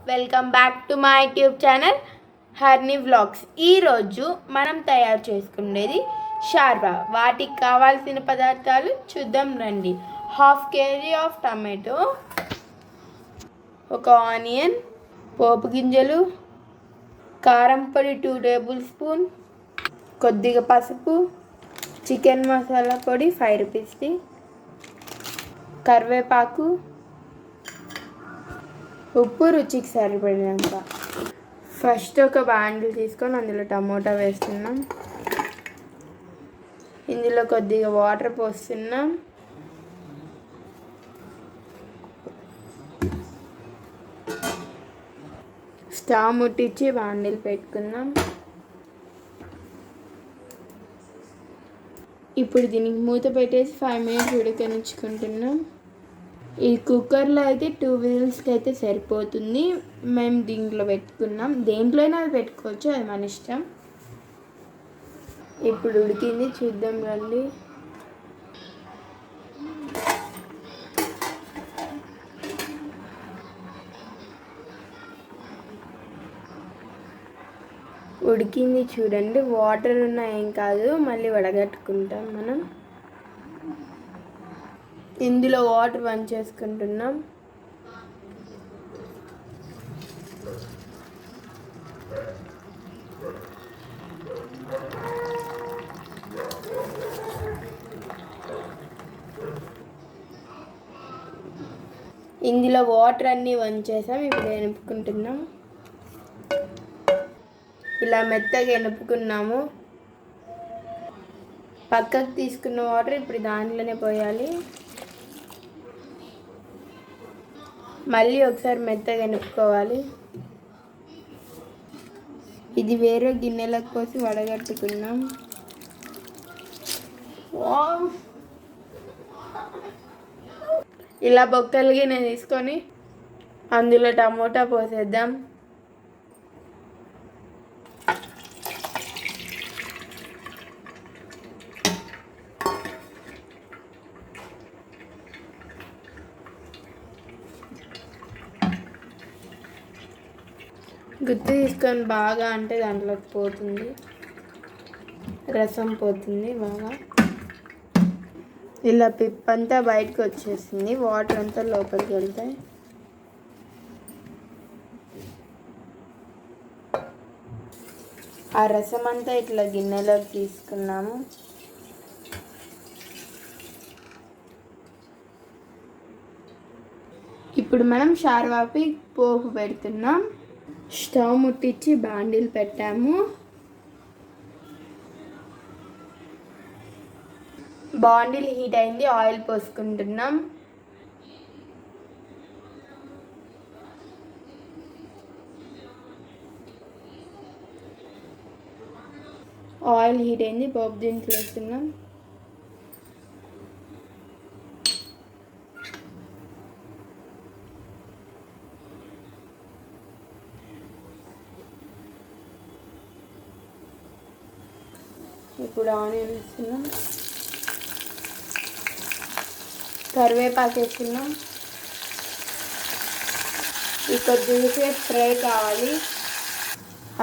Welcome back to my YouTube channel Harni vlogs. ఈరోజు మనం తయారు చేసుకునేది షార్వా. వాటికి కావాల్సిన పదార్థాలు చూద్దాం రండి. 1/2 kg ఆఫ్ టమాటో, ఒక ఆనియన్, పోపు గింజలు, కారం పొడి 2 టేబుల్ స్పూన్, కొద్దిగా పసుపు, చికెన్ మసాలా పొడి 5 రూపీస్ది, కరివేపాకు, ఉప్పు రుచికి సరిపడినంత. ఫస్ట్ ఒక బాండిల్ తీసుకొని అందులో టమోటా వేస్తున్నాం. ఇందులో కొద్దిగా వాటర్ పోస్తున్నాం. స్టవ్ ముట్టించి బాండిల్ పెట్టుకుందాం. ఇప్పుడు దీనికి మూత పెట్టేసి 5 minutes ఉడకనిచ్చుకుంటున్నాం. ఈ కుక్కర్లో అయితే 2 విజిల్స్కి అయితే సరిపోతుంది. మేము దీంట్లో పెట్టుకున్నాం. దేంట్లోనే అది పెట్టుకోవచ్చు, అది మన ఇష్టం. ఇప్పుడు ఉడికింది, చూద్దాం రండి. ఉడికింది చూడండి. వాటర్ ఉన్నా ఏం కాదు, మళ్ళీ వడగట్టుకుంటాం మనం. ఇందులో వాటర్ వంచేసుకుంటున్నాం. ఇందులో వాటర్ అన్నీ వంచేసాం. ఇప్పుడు ఎనుపుకుంటున్నాం. ఇలా మెత్తగా ఎనుపుకున్నాము. పక్కకు తీసుకున్న వాటర్ ఇప్పుడు దాంట్లోనే పోయాలి. మళ్ళీ ఒకసారి మెత్తగా ఎనుపుకోవాలి. ఇది వేరే గిన్నెలకు పోసి వడగట్టుకున్నాం. ఇలా బొక్కలు గిన్నె తీసుకొని అందులో టమోటా పోసేద్దాం. గుత్తి తీసుకొని బాగా అంటే దాంట్లోకి పోతుంది, రసం పోతుంది బాగా. ఇలా పిప్పంతా బయటకు వచ్చేసింది, వాటర్ అంతా లోపలికి వెళ్తాయి. ఆ రసం అంతా ఇట్లా గిన్నెలోకి తీసుకున్నాము. ఇప్పుడు మనం షార్వాపి పోపు పెడుతున్నాం. స్టవ్ ముట్టించి బాండిల్ పెట్టాము. బాండిల్ హీట్ అయింది, ఆయిల్ పోసుకుంటున్నాం. ఆయిల్ హీట్ అయింది, పోపు దినుసులు వేస్తున్నాం. ఇప్పుడు ఆనియన్ వేస్తున్నాం, కరివేపాకు వేస్తున్నాం. ఈ కొద్దిగా ఫ్రై కావాలి.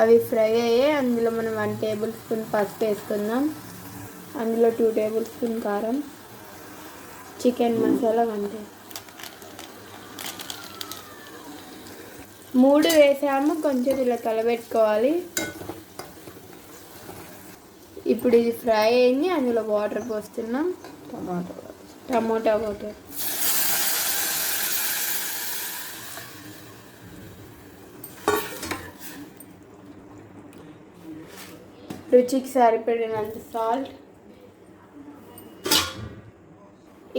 అవి ఫ్రై అయ్యే అందులో మనం 1 టేబుల్ స్పూన్ పసుపు వేసుకుందాం. అందులో 2 టేబుల్ స్పూన్ కారం, చికెన్ మసాలా 1 3 వేసాము. కొంచెం ఇలా కలబెట్టుకోవాలి. ఇప్పుడు ఇది ఫ్రై అయింది, అందులో వాటర్ పోస్తున్నాం. Tomato water. రుచికి సరిపడినంత సాల్ట్.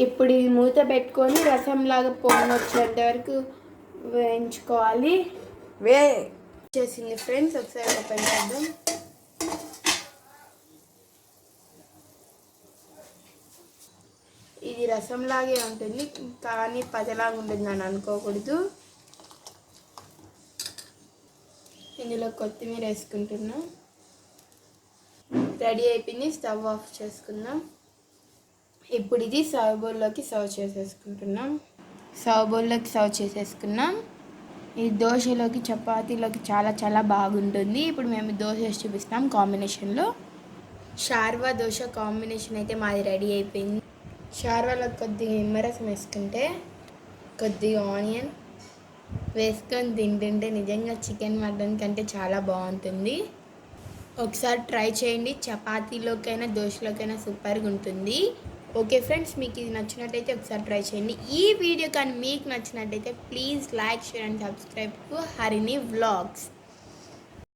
ఇప్పుడు ఇది మూత పెట్టుకొని రసంలాగా పొంగి వచ్చేంత వరకు వేయించుకోవాలి. వచ్చేసింది ఫ్రెండ్స్, ఒకసారి ఓపెన్ చేద్దాం. ఇది రసంలాగే ఉంటుంది, కానీ పతలాగా ఉంటుంది అని అనుకోకూడదు. ఇందులో కొత్తిమీర వేసుకుంటున్నాం. రెడీ అయిపోయింది, స్టవ్ ఆఫ్ చేసుకుందాం. ఇప్పుడు ఇది సర్వ్ బౌల్లోకి సర్వ్ చేసేసుకుంటున్నాం. సర్వ్ బౌల్లోకి సర్వ్ చేసేసుకున్నాం. ఈ దోశలోకి చపాతీలోకి చాలా చాలా బాగుంటుంది. ఇప్పుడు మేము దోశ వేసి చూపిస్తాం కాంబినేషన్లో. షార్వా దోశ కాంబినేషన్ అయితే మాది రెడీ అయిపోయింది. షార్వాలో కొద్దిగా నిమ్మరసం వేసుకుంటే, కొద్దిగా ఆనియన్ వేసుకొని తింటుంటే నిజంగా చికెన్ మటన్ కంటే చాలా బాగుంటుంది. ఒకసారి ట్రై చేయండి. చపాతీలోకైనా దోశలోకైనా సూపర్గా ఉంటుంది. ఓకే ఫ్రెండ్స్, మీకు ఇది నచ్చినట్టయితే ఒకసారి ట్రై చేయండి. ఈ వీడియో కానీ మీకు నచ్చినట్టయితే please like, share and subscribe to Harini vlogs.